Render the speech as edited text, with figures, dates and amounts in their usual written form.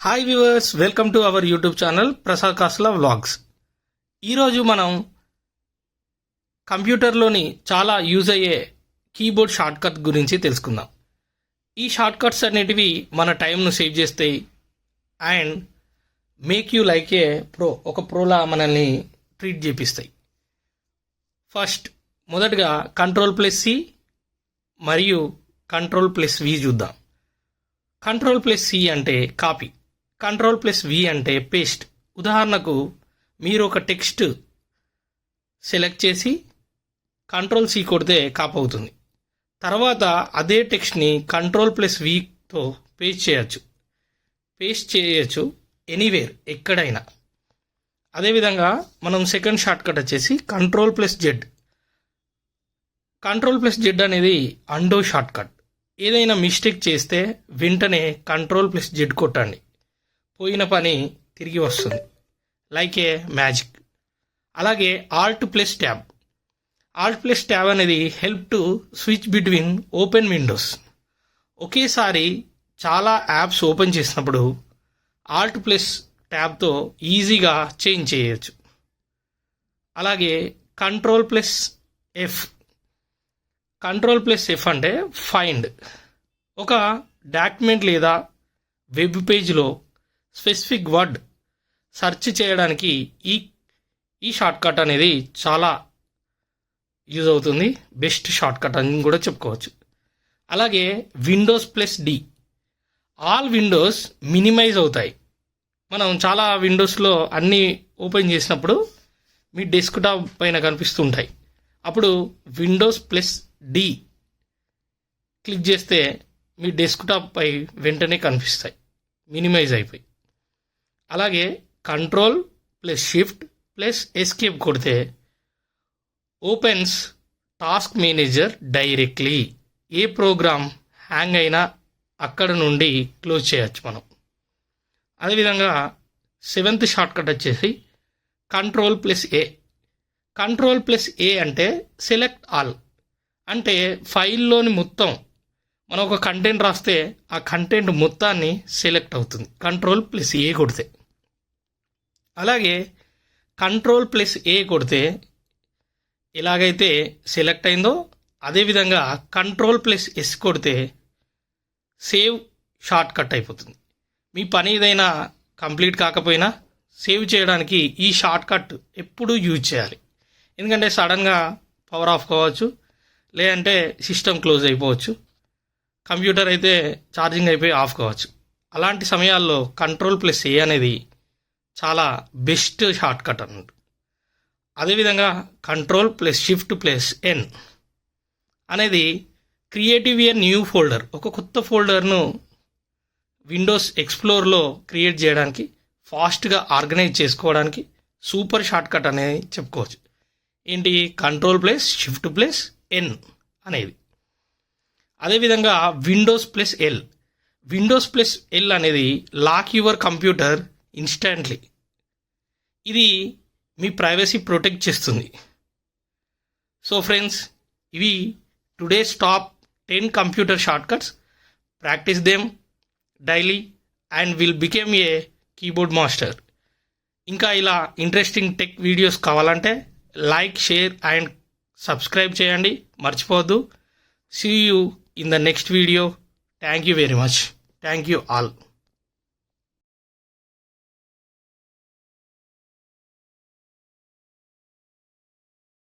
Hi viewers, welcome to our YouTube channel Prasad Kasla vlogs. ఈరోజు మనం కంప్యూటర్లోని చాలా యూజ్ అయ్యే కీబోర్డ్ షార్ట్కట్ గురించి తెలుసుకుందాం. ఈ షార్ట్కట్స్ అనేటివి మన టైంను సేవ్ చేస్తాయి and make you like A pro, ఒక ప్రోలా మనల్ని ట్రీట్ చేపిస్తాయి. మొదటగా Ctrl+C మరియు Ctrl+V చూద్దాం. Ctrl+C అంటే కాపీ, Ctrl+V అంటే పేస్ట్. ఉదాహరణకు మీరు ఒక టెక్స్ట్ సెలెక్ట్ చేసి Ctrl+C కొడితే కాపీ అవుతుంది. తర్వాత అదే టెక్స్ట్ని Ctrl+Vతో పేస్ట్ చేయొచ్చు ఎనీవేర్, ఎక్కడైనా. అదేవిధంగా మనం సెకండ్ షార్ట్కట్ వచ్చేసి Ctrl+Z. Ctrl+Z అనేది అండో షార్ట్కట్. ఏదైనా మిస్టేక్ చేస్తే వెంటనే Ctrl+Z కొట్టండి, పోయిన పని తిరిగి వస్తుంది, లైక్ ఏ మ్యాజిక్. అలాగే Alt+Tab. Alt+Tab అనేది help to switch between open Windows. ఒకేసారి చాలా యాప్స్ ఓపెన్ చేసినప్పుడు Alt+Tabతో ఈజీగా చేంజ్ చేయొచ్చు. అలాగే Ctrl+F. Ctrl+F అంటే ఫైండ్. ఒక డాక్యుమెంట్ లేదా వెబ్ పేజ్లో స్పెసిఫిక్ వర్డ్ సెర్చ్ చేయడానికి ఈ షార్ట్కట్ అనేది చాలా యూజ్ అవుతుంది. బెస్ట్ షార్ట్కట్ అని కూడా చెప్పుకోవచ్చు. అలాగే Windows+D. ఆల్ విండోస్ మినిమైజ్ అవుతాయి. మనం చాలా విండోస్లో అన్నీ ఓపెన్ చేసినప్పుడు మీ డెస్క్టాప్ పైన కనిపిస్తుంటాయి. అప్పుడు Windows+D క్లిక్ చేస్తే మీ డెస్క్టాప్ పై వెంటనే కనిపిస్తాయి, మినిమైజ్ అయిపోయి. అలాగే Ctrl+Shift+Escape కొడితే ఓపెన్స్ టాస్క్ మేనేజర్ డైరెక్ట్లీ. ఏ ప్రోగ్రామ్ హ్యాంగ్ అయినా అక్కడ నుండి క్లోజ్ చేయొచ్చు మనం. అదేవిధంగా సెవెంత్ షార్ట్కట్ వచ్చేసి Ctrl+A. Ctrl+A అంటే సెలెక్ట్ ఆల్. అంటే ఫైల్లోని మొత్తం మనం ఒక కంటెంట్ రాస్తే ఆ కంటెంట్ మొత్తాన్ని సెలెక్ట్ అవుతుంది Ctrl+A కొడితే. అలాగే Ctrl+A కొడితే ఎలాగైతే సెలెక్ట్ అయిందో అదేవిధంగా Ctrl+S కొడితే సేవ్ షార్ట్ కట్ అయిపోతుంది. మీ పని ఏదైనా కంప్లీట్ కాకపోయినా సేవ్ చేయడానికి ఈ షార్ట్ కట్ ఎప్పుడూ యూజ్ చేయాలి. ఎందుకంటే సడన్గా పవర్ ఆఫ్ కావచ్చు, లేదంటే సిస్టమ్ క్లోజ్ అయిపోవచ్చు, కంప్యూటర్ అయితే ఛార్జింగ్ అయిపోయి ఆఫ్ కావచ్చు. అలాంటి సమయాల్లో Ctrl+A అనేది చాలా బెస్ట్ షార్ట్ కట్ అన్నట్టు. అదేవిధంగా Ctrl+Shift+N అనేది క్రియేటివ్ ఏ న్యూ ఫోల్డర్. ఒక కొత్త ఫోల్డర్ను విండోస్ ఎక్స్ప్లోర్లో క్రియేట్ చేయడానికి, ఫాస్ట్గా ఆర్గనైజ్ చేసుకోవడానికి సూపర్ షార్ట్ కట్ అనేది చెప్పుకోవచ్చు. ఏంటి? Ctrl+Shift+N అనేది. అదేవిధంగా Windows+L. Windows+L అనేది లాక్ యువర్ కంప్యూటర్ ఇన్స్టాంట్లీ. ఇది మీ ప్రైవసీ ప్రొటెక్ట్ చేస్తుంది. సో ఫ్రెండ్స్, ఇవి today's top 10 computer shortcuts. Practice them daily and will become a keyboard master. ఇంకా ఇలా ఇంట్రెస్టింగ్ టెక్ వీడియోస్ కావాలంటే లైక్, షేర్ అండ్ సబ్స్క్రైబ్ చేయండి, మర్చిపోవద్దు. See you in the next video. Thank you very much. Thank you all.